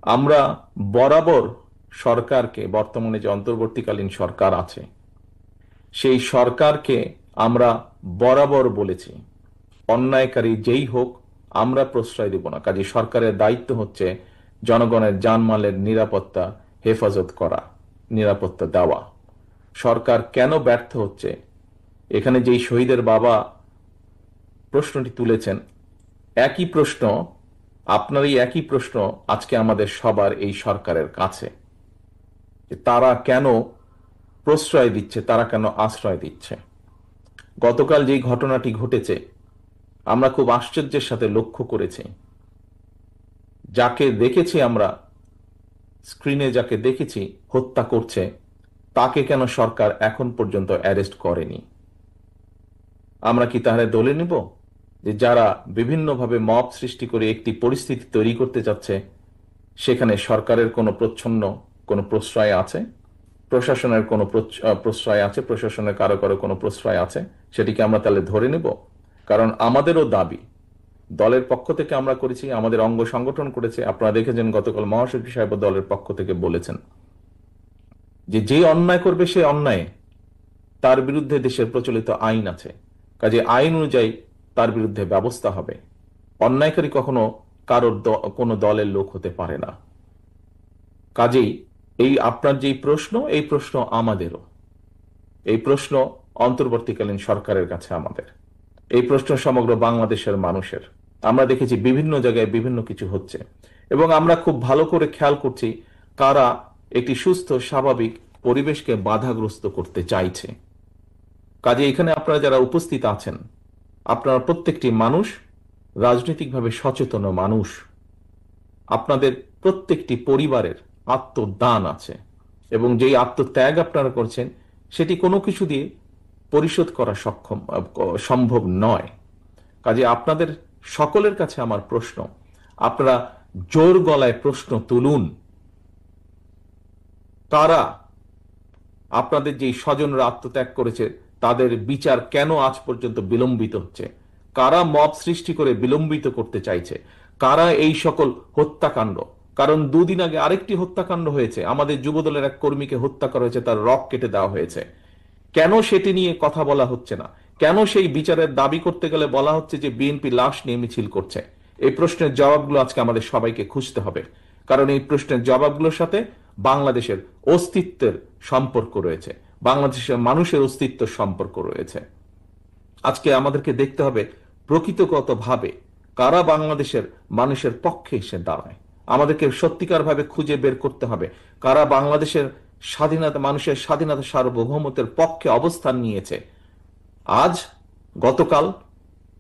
আমরা বরাবর সরকারকে, বর্তমানে যে অন্তর্বর্তীকালীন সরকার আছে সেই সরকারকে আমরা বরাবর বলেছি, অন্যায়কারী যেই হোক আমরা প্রশ্রয় দেব না। কাজে সরকারের দায়িত্ব হচ্ছে জনগণের জানমালের নিরাপত্তা হেফাজত করা, নিরাপত্তা দেওয়া। সরকার কেন ব্যর্থ হচ্ছে, এখানে যেই শহীদের বাবা প্রশ্নটি তুলেছেন, একই প্রশ্ন, আপনার এই একই প্রশ্ন আজকে আমাদের সবার এই সরকারের কাছে, যে তারা কেন প্রশ্রয় দিচ্ছে, তারা কেন আশ্রয় দিচ্ছে। গতকাল যেই ঘটনাটি ঘটেছে আমরা খুব আশ্চর্যের সাথে লক্ষ্য করেছি, যাকে দেখেছি আমরা স্ক্রিনে, যাকে দেখেছি হত্যা করছে, তাকে কেন সরকার এখন পর্যন্ত অ্যারেস্ট করেনি। আমরা কি তাহলে দলে নিব যে যারা বিভিন্নভাবে মব সৃষ্টি করে একটি পরিস্থিতি তৈরি করতে যাচ্ছে সেখানে সরকারের কোনো প্রচ্ছন্ন কোনো প্রশ্রয় আছে, প্রশাসনের কোনো প্রশ্রয় আছে, প্রশাসনের কারো কারো কোনো প্রশ্রয় আছে, সেটিকে আমরা তাহলে ধরে নেব? কারণ আমাদেরও দাবি, দলের পক্ষ থেকে আমরা করেছি, আমাদের অঙ্গ সংগঠন করেছে। আপনারা দেখেছেন গতকাল মহাসচিব সাহেব দলের পক্ষ থেকে বলেছেন যে যে অন্যায় করবে সে অন্যায়, তার বিরুদ্ধে দেশের প্রচলিত আইন আছে, কাজে আইন অনুযায়ী তার বিরুদ্ধে ব্যবস্থা হবে। অন্যায়কারী কখনো কারোর কোনো দলের লোক হতে পারে না। কাজেই এই আপনার যেই প্রশ্ন, এই প্রশ্ন আমাদেরও, এই প্রশ্ন অন্তর্বর্তীকালীন সরকারের কাছে আমাদের, এই প্রশ্ন সমগ্র বাংলাদেশের মানুষের। আমরা দেখেছি বিভিন্ন জায়গায় বিভিন্ন কিছু হচ্ছে এবং আমরা খুব ভালো করে খেয়াল করছি কারা একটি সুস্থ স্বাভাবিক পরিবেশকে বাধাগ্রস্ত করতে চাইছে। কাজে এখানে আপনারা যারা উপস্থিত আছেন, আপনারা প্রত্যেকটি মানুষ, রাজনৈতিকভাবে সচেতন মানুষ, আপনাদের প্রত্যেকটি পরিবারের আত্মদান আছে এবং যেই আত্মত্যাগ আপনারা করছেন সেটি কোনো কিছু দিয়ে পরিশোধ করা সম্ভব নয়। কাজে আপনাদের সকলের কাছে আমার প্রশ্ন, আপনারা জোর গলায় প্রশ্ন তুলুন, কারা আপনাদের যেই স্বজনরা আত্মত্যাগ করেছে তাদের বিচার কেন আজ পর্যন্ত বিলম্বিত হচ্ছে, কারা মব সৃষ্টি করে বিলম্বিত করতে চাইছে, কারা এই সকল হত্যাকাণ্ড। কারণ দুদিন আগে আরেকটি হত্যাকাণ্ড হয়েছে, আমাদের যুবদলের এক কর্মীকে হত্যা করা হয়েছে, তার রক কেটে দেওয়া হয়েছে। কেন সেটি নিয়ে কথা বলা হচ্ছে না? কেন সেই বিচারের দাবি করতে গেলে বলা হচ্ছে যে বিএনপি লাশ নিয়ে মিছিল করছে? এই প্রশ্নের জবাবগুলো আজকে আমাদের সবাইকে খুঁজতে হবে, কারণ এই প্রশ্নের জবাবগুলোর সাথে বাংলাদেশের অস্তিত্বের সম্পর্ক রয়েছে, বাংলাদেশের মানুষের অস্তিত্বের সম্পর্ক রয়েছে। আজকে আমাদেরকে দেখতে হবে প্রকৃতগতভাবে কারা বাংলাদেশের মানুষের পক্ষে এসে দাঁড়ায়। আমাদেরকে সত্যিকার ভাবে খুঁজে বের করতে হবে কারা বাংলাদেশের স্বাধীনতা, মানুষের স্বাধীনতা সার্বভৌমত্বের পক্ষে অবস্থান নিয়েছে আজ, গতকাল,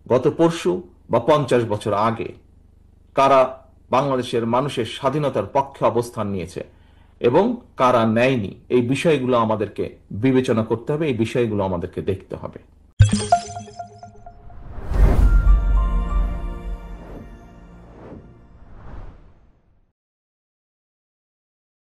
গত পরশু বা 50 বছর আগে। কারা বাংলাদেশের মানুষের স্বাধীনতার পক্ষে অবস্থান নিয়েছে এবং কারা নেয়নি, এই বিষয়গুলো আমাদেরকে বিবেচনা করতে হবে, এই বিষয়গুলো আমাদেরকে দেখতে হবে।